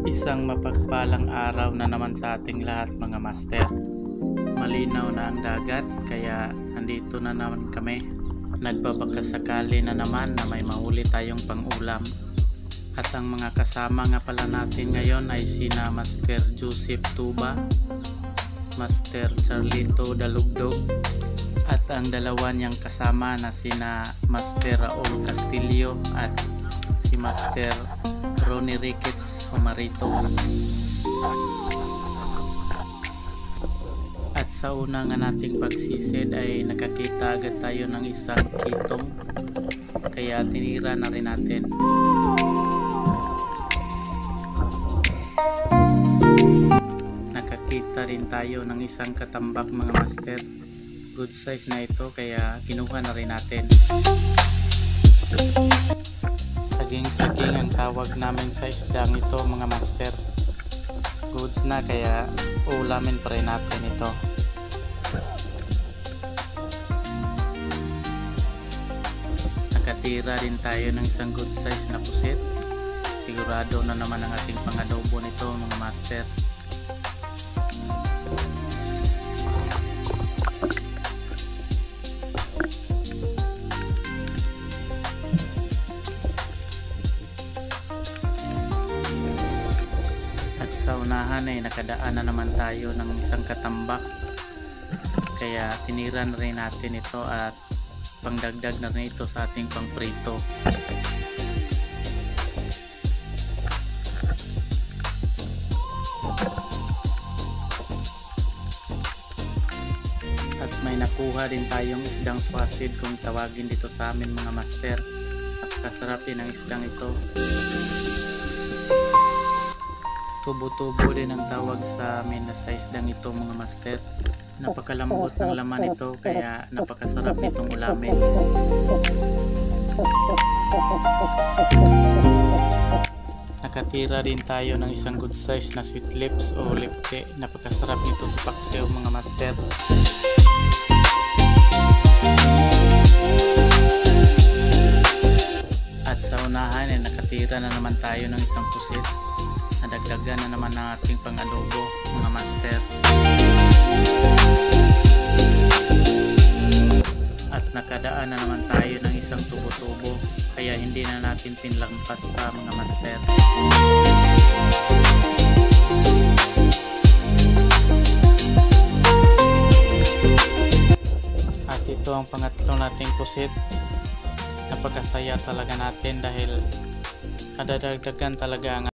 Isang mapagpalang araw na naman sa ating lahat mga master. Malinaw na ang dagat kaya nandito na naman kami. Nagbabakasakali na naman na may mahuli tayong pangulam. At ang mga kasama nga pala natin ngayon ay sina Master Joseph Tuba, Master Charlito Dalugdog, at ang dalawa niyang kasama na sina Master Raul Castillo at si Master Ronnie Ricketts Humarito. At sa una nga nating pagsisid ay nakakita agad tayo ng isang kitong, kaya tinira na rin natin. Nakakita rin tayo ng isang katambak mga master. Good size na ito kaya kinuha na rin natin. Saging-saging ang tawag namin sa isdang ito mga master. Goods na kaya ulamin pa rin natin ito. Nakatira din tayo ng isang good size na pusit. Sigurado na naman ang ating pangadobo nito mga master. Sa unahan ay nakadaan na naman tayo ng isang katambak, kaya tinira na rin natin ito at pangdagdag na rin ito sa ating pangprito. At may nakuha din tayong isdang swasid kung tawagin dito sa amin mga master. Napakasarap din ang isdang ito. Tubo-tubo din ang tawag sa amin na sa isdang ito mga master. Napakalambot ng laman ito kaya napakasarap nitong ulamin. Nakatira din tayo ng isang good size na sweet lips o lipke. Napakasarap nito sa paksiw mga master. At sa unahan ay nakatira na naman tayo ng isang pusit. Nadagdagan na naman ng ating pang-adobo mga master. At nakadaan na naman tayo ng isang tubo-tubo kaya hindi na natin pinlampas pa mga master. At ito ang pangatlo nating pusit. Napakasaya talaga natin dahil nadadagdagan talaga ang